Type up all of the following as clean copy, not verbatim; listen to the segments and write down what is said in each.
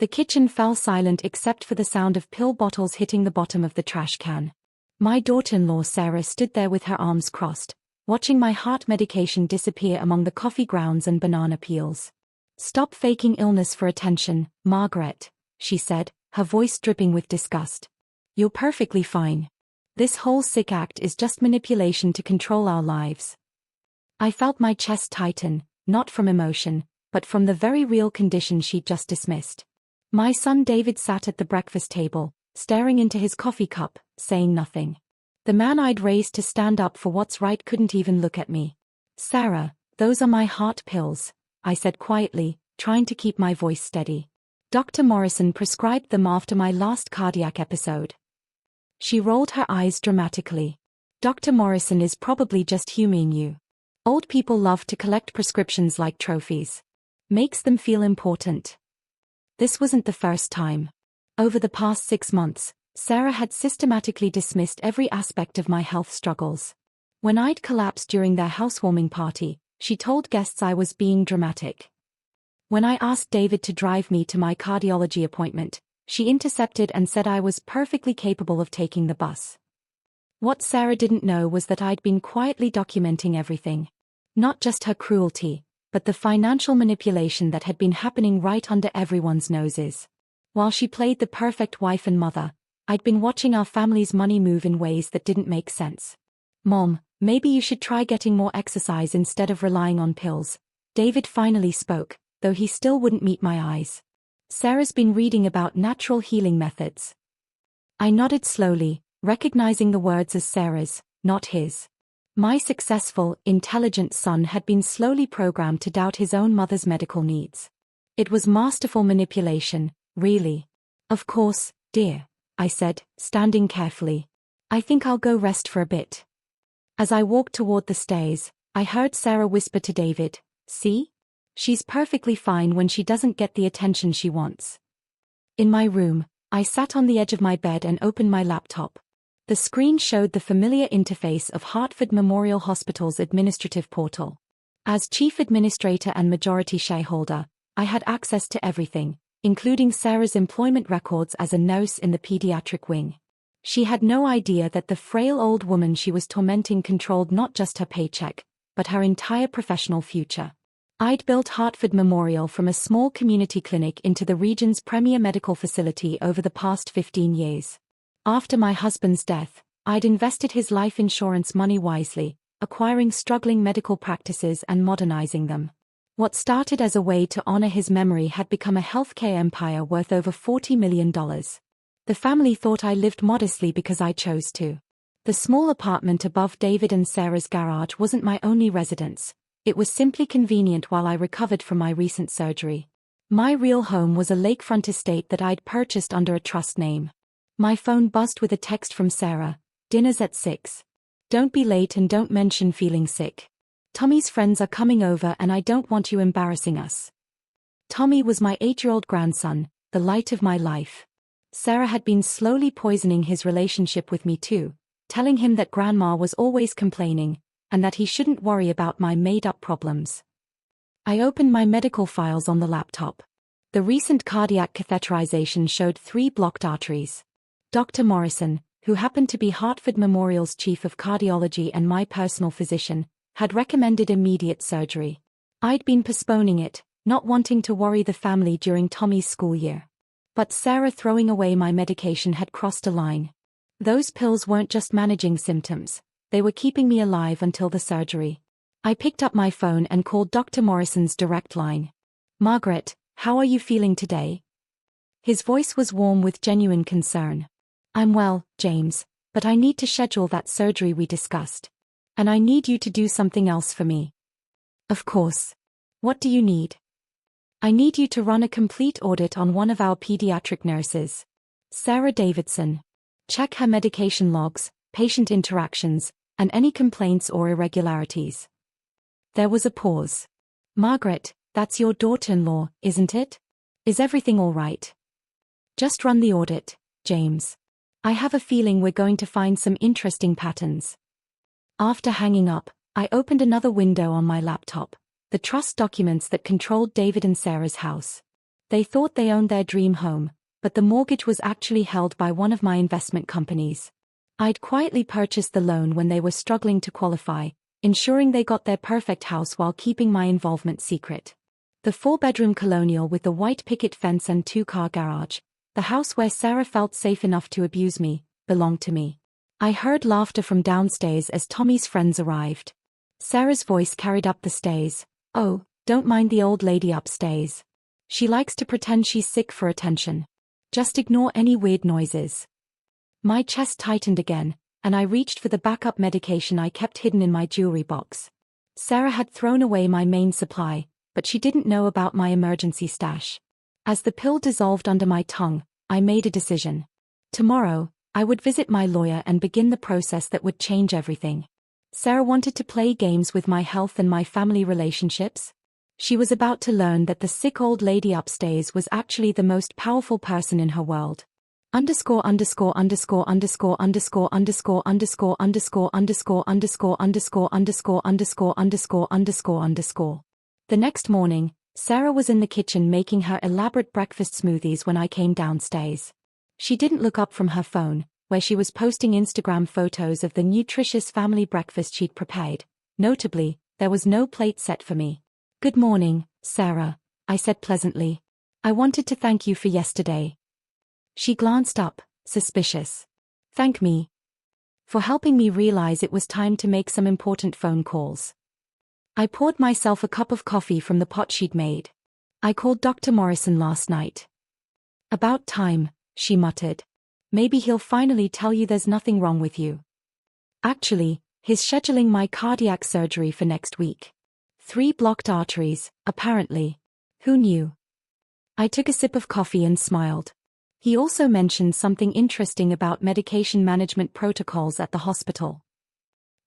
The kitchen fell silent except for the sound of pill bottles hitting the bottom of the trash can. My daughter-in-law Sarah stood there with her arms crossed, watching my heart medication disappear among the coffee grounds and banana peels. "Stop faking illness for attention, Margaret," she said, her voice dripping with disgust. "You're perfectly fine. This whole sick act is just manipulation to control our lives." I felt my chest tighten, not from emotion, but from the very real condition she'd just dismissed. My son David sat at the breakfast table, staring into his coffee cup, saying nothing. The man I'd raised to stand up for what's right couldn't even look at me. "Sarah, those are my heart pills," I said quietly, trying to keep my voice steady. "Dr. Morrison prescribed them after my last cardiac episode." She rolled her eyes dramatically. "Dr. Morrison is probably just humoring you. Old people love to collect prescriptions like trophies. Makes them feel important." This wasn't the first time. Over the past 6 months, Sarah had systematically dismissed every aspect of my health struggles. When I'd collapsed during their housewarming party, she told guests I was being dramatic. When I asked David to drive me to my cardiology appointment, she intercepted and said I was perfectly capable of taking the bus. What Sarah didn't know was that I'd been quietly documenting everything. Not just her cruelty, but the financial manipulation that had been happening right under everyone's noses. While she played the perfect wife and mother, I'd been watching our family's money move in ways that didn't make sense. "Mom, maybe you should try getting more exercise instead of relying on pills." David finally spoke, though he still wouldn't meet my eyes. "Sarah's been reading about natural healing methods." I nodded slowly, recognizing the words as Sarah's, not his. My successful, intelligent son had been slowly programmed to doubt his own mother's medical needs. It was masterful manipulation, really. "Of course, dear," I said, standing carefully. "I think I'll go rest for a bit." As I walked toward the stairs, I heard Sarah whisper to David, "See? She's perfectly fine when she doesn't get the attention she wants." In my room, I sat on the edge of my bed and opened my laptop. The screen showed the familiar interface of Hartford Memorial Hospital's administrative portal. As chief administrator and majority shareholder, I had access to everything, including Sarah's employment records as a nurse in the pediatric wing. She had no idea that the frail old woman she was tormenting controlled not just her paycheck, but her entire professional future. I'd built Hartford Memorial from a small community clinic into the region's premier medical facility over the past 15 years. After my husband's death, I'd invested his life insurance money wisely, acquiring struggling medical practices and modernizing them. What started as a way to honor his memory had become a healthcare empire worth over $40 million. The family thought I lived modestly because I chose to. The small apartment above David and Sarah's garage wasn't my only residence. It was simply convenient while I recovered from my recent surgery. My real home was a lakefront estate that I'd purchased under a trust name. My phone buzzed with a text from Sarah, "Dinner's at 6. Don't be late and don't mention feeling sick. Tommy's friends are coming over and I don't want you embarrassing us." Tommy was my 8-year-old grandson, the light of my life. Sarah had been slowly poisoning his relationship with me too, telling him that Grandma was always complaining, and that he shouldn't worry about my made-up problems. I opened my medical files on the laptop. The recent cardiac catheterization showed 3 blocked arteries. Dr. Morrison, who happened to be Hartford Memorial's chief of cardiology and my personal physician, had recommended immediate surgery. I'd been postponing it, not wanting to worry the family during Tommy's school year. But Sarah throwing away my medication had crossed a line. Those pills weren't just managing symptoms. They were keeping me alive until the surgery. I picked up my phone and called Dr. Morrison's direct line. "Margaret, how are you feeling today?" His voice was warm with genuine concern. "I'm well, James, but I need to schedule that surgery we discussed. And I need you to do something else for me." "Of course. What do you need?" "I need you to run a complete audit on one of our pediatric nurses, Sarah Davidson. Check her medication logs, patient interactions, and any complaints or irregularities." There was a pause. "Margaret, that's your daughter-in-law, isn't it? Is everything all right?" "Just run the audit, James. I have a feeling we're going to find some interesting patterns." After hanging up, I opened another window on my laptop, the trust documents that controlled David and Sarah's house. They thought they owned their dream home, but the mortgage was actually held by one of my investment companies. I'd quietly purchased the loan when they were struggling to qualify, ensuring they got their perfect house while keeping my involvement secret. The 4-bedroom colonial with the white picket fence and 2-car garage, the house where Sarah felt safe enough to abuse me, belonged to me. I heard laughter from downstairs as Tommy's friends arrived. Sarah's voice carried up the stairs. "Oh, don't mind the old lady upstairs. She likes to pretend she's sick for attention. Just ignore any weird noises." My chest tightened again, and I reached for the backup medication I kept hidden in my jewelry box. Sarah had thrown away my main supply, but she didn't know about my emergency stash. As the pill dissolved under my tongue, I made a decision. Tomorrow, I would visit my lawyer and begin the process that would change everything. Sarah wanted to play games with my health and my family relationships. She was about to learn that the sick old lady upstairs was actually the most powerful person in her world. ________________________ The next morning, Sarah was in the kitchen making her elaborate breakfast smoothies when I came downstairs. She didn't look up from her phone, where she was posting Instagram photos of the nutritious family breakfast she'd prepared. Notably, there was no plate set for me. "Good morning, Sarah," I said pleasantly. "I wanted to thank you for yesterday." She glanced up, suspicious. "Thank me?" "For helping me realize it was time to make some important phone calls." I poured myself a cup of coffee from the pot she'd made. "I called Dr. Morrison last night." "About time," she muttered. "Maybe he'll finally tell you there's nothing wrong with you." Actually, he's scheduling my cardiac surgery for next week. 3 blocked arteries, apparently. Who knew? I took a sip of coffee and smiled. He also mentioned something interesting about medication management protocols at the hospital.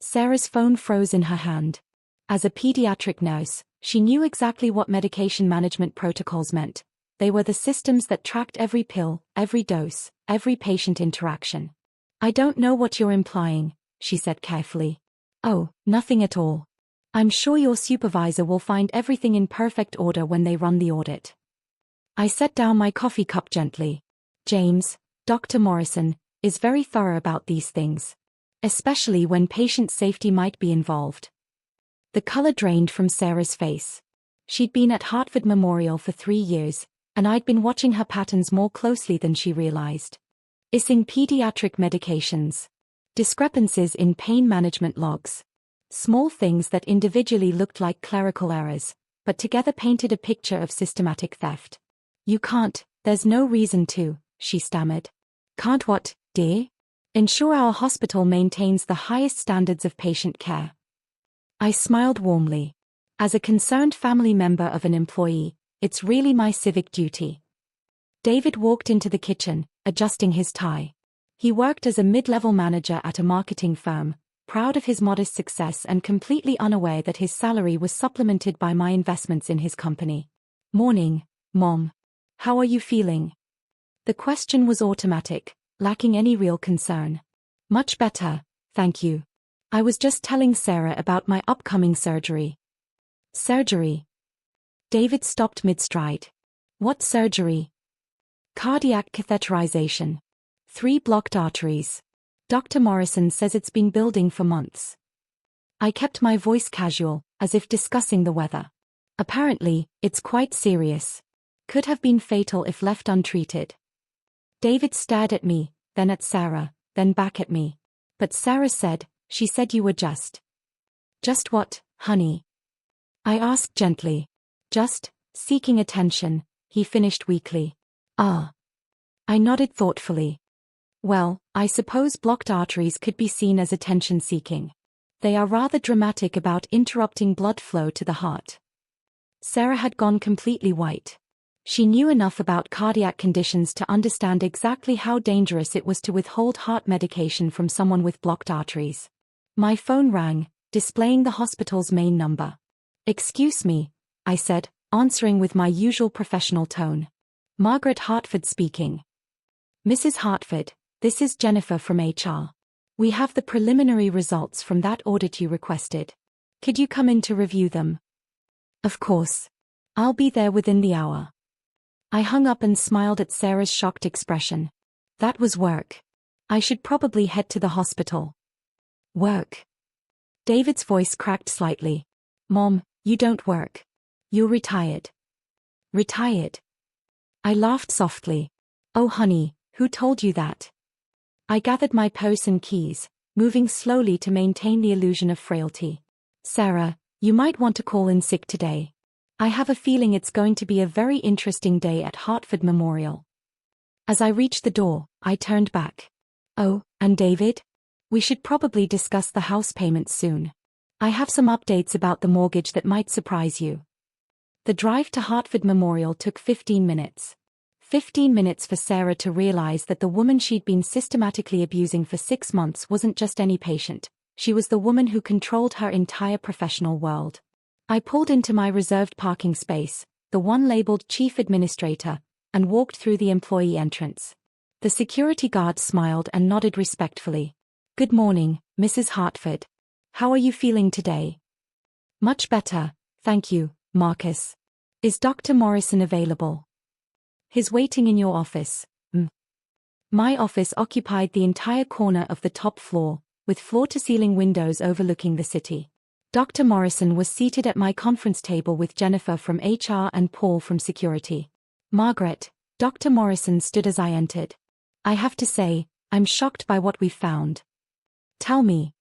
Sarah's phone froze in her hand. As a pediatric nurse, she knew exactly what medication management protocols meant. They were the systems that tracked every pill, every dose, every patient interaction. "I don't know what you're implying," she said carefully. "Oh, nothing at all. I'm sure your supervisor will find everything in perfect order when they run the audit." I set down my coffee cup gently. James, Dr. Morrison, is very thorough about these things. Especially when patient safety might be involved. The color drained from Sarah's face. She'd been at Hartford Memorial for 3 years, and I'd been watching her patterns more closely than she realized. Missing pediatric medications. Discrepancies in pain management logs. Small things that individually looked like clerical errors, but together painted a picture of systematic theft. "You can't, there's no reason to," she stammered. "Can't what, dear?" "Ensure our hospital maintains the highest standards of patient care." I smiled warmly. As a concerned family member of an employee, it's really my civic duty. David walked into the kitchen, adjusting his tie. He worked as a mid-level manager at a marketing firm, proud of his modest success and completely unaware that his salary was supplemented by my investments in his company. "Morning, Mom. How are you feeling?" The question was automatic, lacking any real concern. "Much better, thank you. I was just telling Sarah about my upcoming surgery." "Surgery?" David stopped mid-stride. "What surgery?" "Cardiac catheterization. 3 blocked arteries. Dr. Morrison says it's been building for months." I kept my voice casual, as if discussing the weather. "Apparently, it's quite serious. Could have been fatal if left untreated." David stared at me, then at Sarah, then back at me. "But Sarah said, she said you were just." "Just what, honey?" I asked gently. "Just seeking attention," he finished weakly. "Ah." I nodded thoughtfully. "Well, I suppose blocked arteries could be seen as attention-seeking. They are rather dramatic about interrupting blood flow to the heart." Sarah had gone completely white. She knew enough about cardiac conditions to understand exactly how dangerous it was to withhold heart medication from someone with blocked arteries. My phone rang, displaying the hospital's main number. "Excuse me," I said, answering with my usual professional tone. "Margaret Hartford speaking." "Mrs. Hartford, this is Jennifer from HR. We have the preliminary results from that audit you requested. Could you come in to review them?" "Of course. I'll be there within the hour." I hung up and smiled at Sarah's shocked expression. That was work. I should probably head to the hospital. Work? David's voice cracked slightly. Mom, you don't work. You're retired. Retired? I laughed softly. Oh honey, who told you that? I gathered my purse and keys, moving slowly to maintain the illusion of frailty. Sarah, you might want to call in sick today. I have a feeling it's going to be a very interesting day at Hartford Memorial. As I reached the door, I turned back. Oh, and David? We should probably discuss the house payments soon. I have some updates about the mortgage that might surprise you. The drive to Hartford Memorial took 15 minutes. 15 minutes for Sarah to realize that the woman she'd been systematically abusing for 6 months wasn't just any patient. She was the woman who controlled her entire professional world. I pulled into my reserved parking space, the one labeled Chief Administrator, and walked through the employee entrance. The security guard smiled and nodded respectfully. Good morning, Mrs. Hartford. How are you feeling today? Much better, thank you, Marcus. Is Dr. Morrison available? He's waiting in your office. My office occupied the entire corner of the top floor, with floor-to-ceiling windows overlooking the city. Dr. Morrison was seated at my conference table with Jennifer from HR and Paul from security. Margaret, Dr. Morrison stood as I entered. I have to say, I'm shocked by what we've found. Tell me.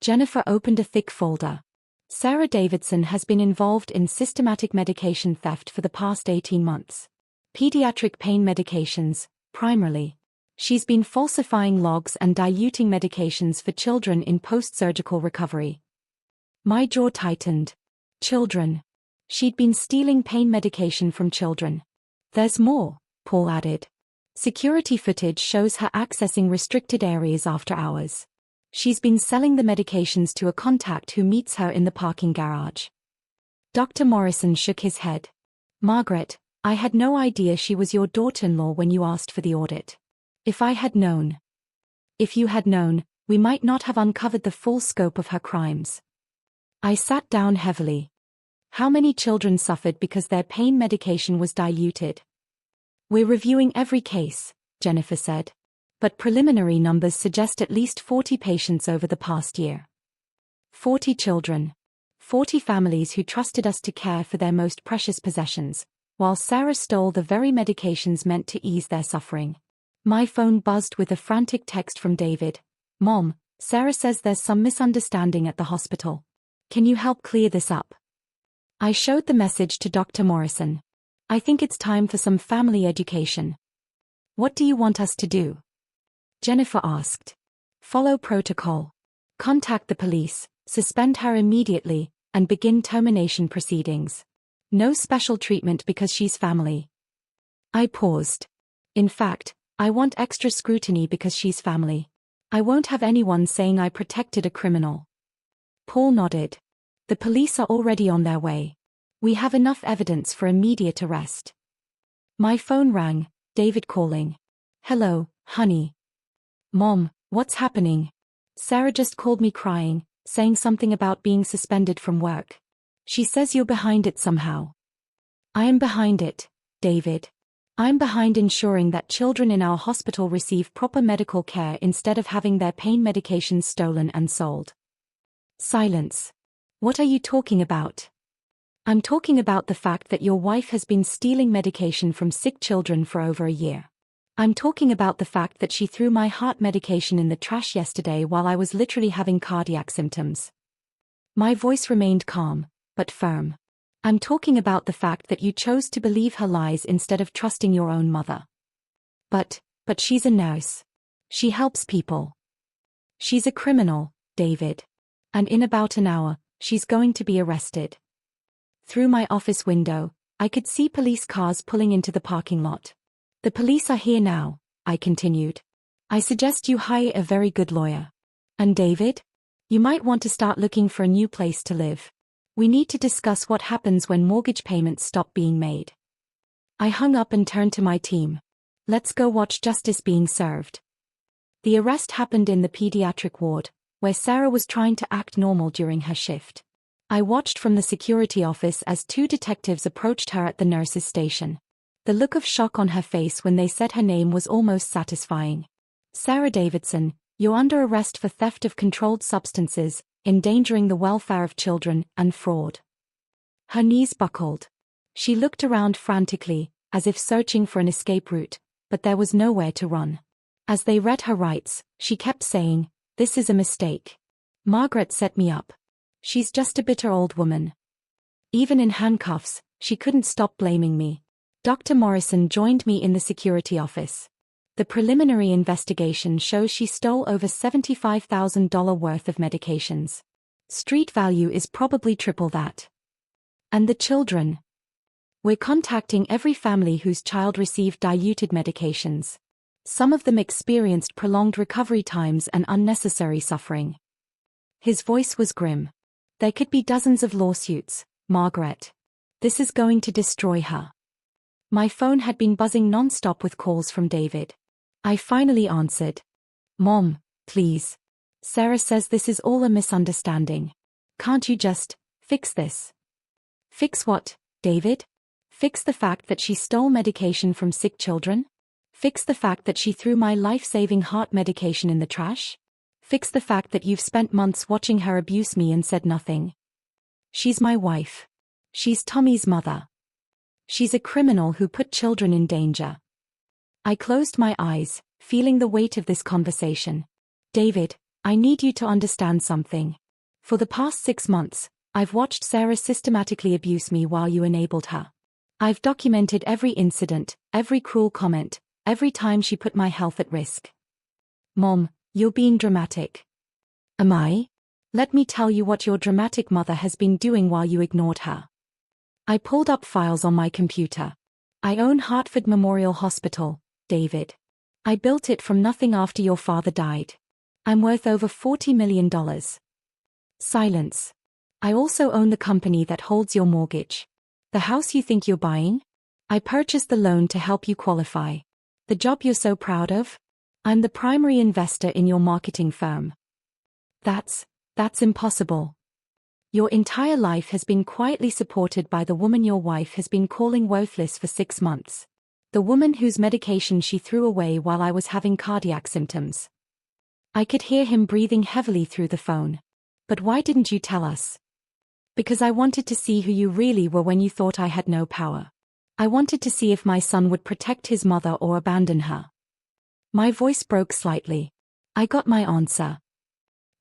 Jennifer opened a thick folder. Sarah Davidson has been involved in systematic medication theft for the past 18 months. Pediatric pain medications, primarily. She's been falsifying logs and diluting medications for children in post-surgical recovery. My jaw tightened. Children. She'd been stealing pain medication from children. There's more, Paul added. Security footage shows her accessing restricted areas after hours. She's been selling the medications to a contact who meets her in the parking garage. Dr. Morrison shook his head. Margaret, I had no idea she was your daughter-in-law when you asked for the audit. If I had known. If you had known, we might not have uncovered the full scope of her crimes. I sat down heavily. How many children suffered because their pain medication was diluted? We're reviewing every case, Jennifer said. But preliminary numbers suggest at least 40 patients over the past year. 40 children. 40 families who trusted us to care for their most precious possessions, while Sarah stole the very medications meant to ease their suffering. My phone buzzed with a frantic text from David. Mom, Sarah says there's some misunderstanding at the hospital. Can you help clear this up? I showed the message to Dr. Morrison. I think it's time for some family education. What do you want us to do? Jennifer asked. Follow protocol. Contact the police, suspend her immediately, and begin termination proceedings. No special treatment because she's family. I paused. In fact, I want extra scrutiny because she's family. I won't have anyone saying I protected a criminal. Paul nodded. The police are already on their way. We have enough evidence for immediate arrest. My phone rang, David calling. Hello, honey. Mom, what's happening? Sarah just called me crying, saying something about being suspended from work. She says you're behind it somehow. I am behind it, David. I'm behind ensuring that children in our hospital receive proper medical care instead of having their pain medications stolen and sold. Silence. What are you talking about? I'm talking about the fact that your wife has been stealing medication from sick children for over a year. I'm talking about the fact that she threw my heart medication in the trash yesterday while I was literally having cardiac symptoms. My voice remained calm, but firm. I'm talking about the fact that you chose to believe her lies instead of trusting your own mother. But she's a nurse. She helps people. She's a criminal, David. And in about an hour, she's going to be arrested. Through my office window, I could see police cars pulling into the parking lot. The police are here now, I continued. I suggest you hire a very good lawyer. And David? You might want to start looking for a new place to live. We need to discuss what happens when mortgage payments stop being made. I hung up and turned to my team. Let's go watch justice being served. The arrest happened in the pediatric ward, where Sarah was trying to act normal during her shift. I watched from the security office as 2 detectives approached her at the nurse's station. The look of shock on her face when they said her name was almost satisfying. Sarah Davidson, you're under arrest for theft of controlled substances, endangering the welfare of children, and fraud. Her knees buckled. She looked around frantically, as if searching for an escape route, but there was nowhere to run. As they read her rights, she kept saying, "This is a mistake. Margaret set me up. She's just a bitter old woman." Even in handcuffs, she couldn't stop blaming me. Dr. Morrison joined me in the security office. The preliminary investigation shows she stole over $75,000 worth of medications. Street value is probably triple that. And the children? We're contacting every family whose child received diluted medications. Some of them experienced prolonged recovery times and unnecessary suffering. His voice was grim. There could be dozens of lawsuits, Margaret. This is going to destroy her. My phone had been buzzing non-stop with calls from David. I finally answered. "Mom, please. Sarah says this is all a misunderstanding. Can't you just fix this?" "Fix what, David? Fix the fact that she stole medication from sick children? Fix the fact that she threw my life-saving heart medication in the trash? Fix the fact that you've spent months watching her abuse me and said nothing? She's my wife. She's Tommy's mother. She's a criminal who put children in danger." I closed my eyes, feeling the weight of this conversation. "David, I need you to understand something. For the past 6 months, I've watched Sarah systematically abuse me while you enabled her. I've documented every incident, every cruel comment, every time she put my health at risk." "Mom, you're being dramatic." "Am I? Let me tell you what your dramatic mother has been doing while you ignored her." I pulled up files on my computer. "I own Hartford Memorial Hospital, David. I built it from nothing after your father died. I'm worth over $40 million. Silence. "I also own the company that holds your mortgage. The house you think you're buying? I purchased the loan to help you qualify. The job you're so proud of? I'm the primary investor in your marketing firm." That's impossible. Your entire life has been quietly supported by the woman your wife has been calling worthless for 6 months. The woman whose medication she threw away while I was having cardiac symptoms." I could hear him breathing heavily through the phone. "But why didn't you tell us?" "Because I wanted to see who you really were when you thought I had no power. I wanted to see if my son would protect his mother or abandon her." My voice broke slightly. I got my answer.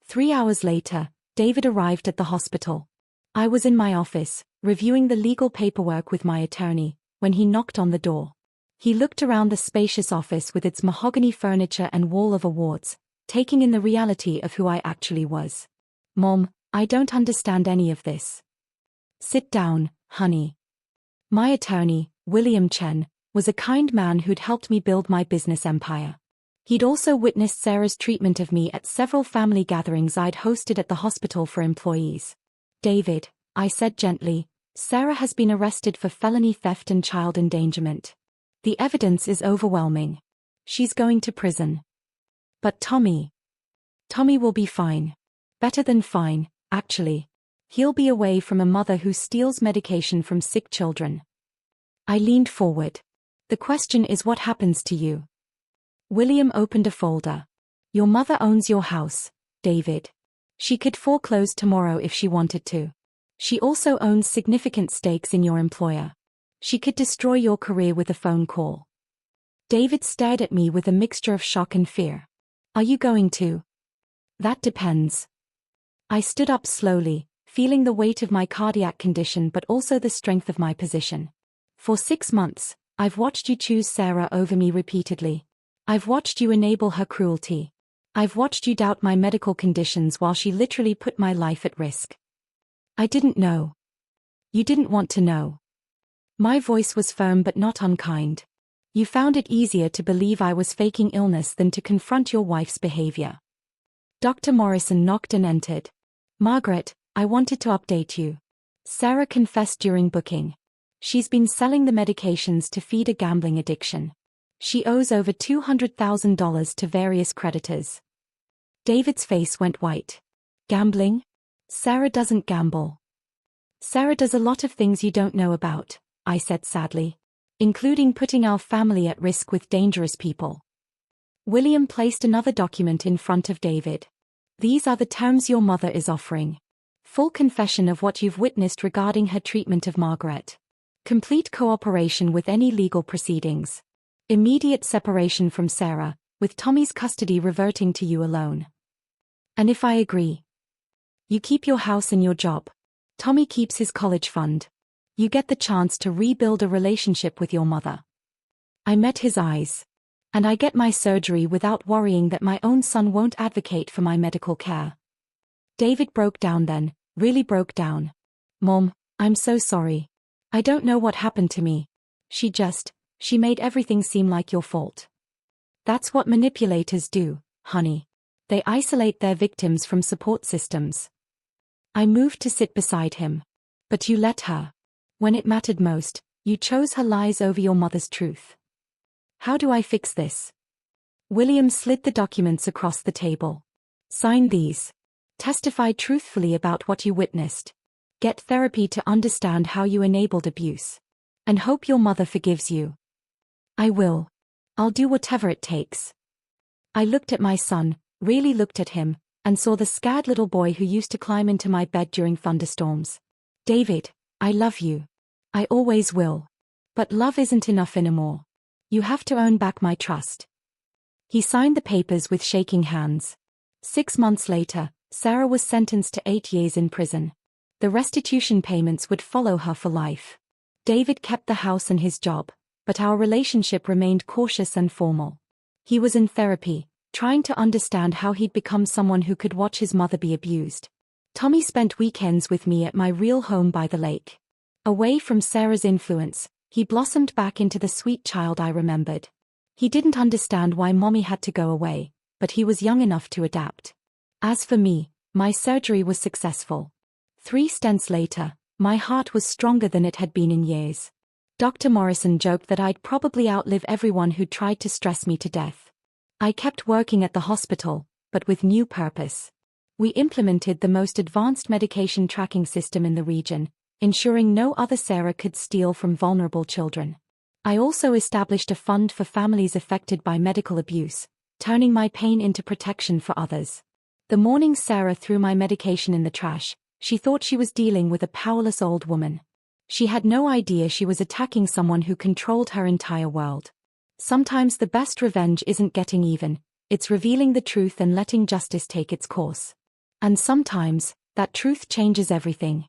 3 hours later, David arrived at the hospital. I was in my office, reviewing the legal paperwork with my attorney, when he knocked on the door. He looked around the spacious office with its mahogany furniture and wall of awards, taking in the reality of who I actually was. "Mom, I don't understand any of this." "Sit down, honey." My attorney, William Chen, was a kind man who'd helped me build my business empire. He'd also witnessed Sarah's treatment of me at several family gatherings I'd hosted at the hospital for employees. "David," I said gently, "Sarah has been arrested for felony theft and child endangerment. The evidence is overwhelming. She's going to prison." "But Tommy will be fine. Better than fine, actually. He'll be away from a mother who steals medication from sick children." I leaned forward. "The question is what happens to you?" William opened a folder. "Your mother owns your house, David. She could foreclose tomorrow if she wanted to. She also owns significant stakes in your employer. She could destroy your career with a phone call." David stared at me with a mixture of shock and fear. "Are you going to?" "That depends." I stood up slowly, feeling the weight of my cardiac condition but also the strength of my position. "For 6 months, I've watched you choose Sarah over me repeatedly. I've watched you enable her cruelty. I've watched you doubt my medical conditions while she literally put my life at risk. I didn't know. You didn't want to know." My voice was firm but not unkind. "You found it easier to believe I was faking illness than to confront your wife's behavior." Dr. Morrison knocked and entered. "Margaret, I wanted to update you. Sarah confessed during booking. She's been selling the medications to feed a gambling addiction. She owes over $200,000 to various creditors." David's face went white. "Gambling? Sarah doesn't gamble." "Sarah does a lot of things you don't know about," I said sadly. including putting our family at risk with dangerous people. William placed another document in front of David. These are the terms your mother is offering. Full confession of what you've witnessed regarding her treatment of Margaret. Complete cooperation with any legal proceedings. Immediate separation from Sarah, with Tommy's custody reverting to you alone. And if I agree, you keep your house and your job. Tommy keeps his college fund. You get the chance to rebuild a relationship with your mother. I met his eyes. And I get my surgery without worrying that my own son won't advocate for my medical care. David broke down then, really broke down. Mom, I'm so sorry. I don't know what happened to me. She made everything seem like your fault. That's what manipulators do, honey. They isolate their victims from support systems. I moved to sit beside him. But you let her. When it mattered most, you chose her lies over your mother's truth. How do I fix this? William slid the documents across the table. Sign these. Testify truthfully about what you witnessed. Get therapy to understand how you enabled abuse. And hope your mother forgives you. I will. I'll do whatever it takes. I looked at my son, really looked at him, and saw the scared little boy who used to climb into my bed during thunderstorms. David, I love you. I always will. But love isn't enough anymore. You have to earn back my trust. He signed the papers with shaking hands. 6 months later, Sarah was sentenced to 8 years in prison. The restitution payments would follow her for life. David kept the house and his job, but our relationship remained cautious and formal. He was in therapy, trying to understand how he'd become someone who could watch his mother be abused. Tommy spent weekends with me at my real home by the lake. Away from Sarah's influence, he blossomed back into the sweet child I remembered. He didn't understand why Mommy had to go away, but he was young enough to adapt. As for me, my surgery was successful. 3 stents later, my heart was stronger than it had been in years. Dr. Morrison joked that I'd probably outlive everyone who tried to stress me to death. I kept working at the hospital, but with new purpose. We implemented the most advanced medication tracking system in the region, ensuring no other Sarah could steal from vulnerable children. I also established a fund for families affected by medical abuse, turning my pain into protection for others. The morning Sarah threw my medication in the trash, she thought she was dealing with a powerless old woman. She had no idea she was attacking someone who controlled her entire world. Sometimes the best revenge isn't getting even, it's revealing the truth and letting justice take its course. And sometimes, that truth changes everything.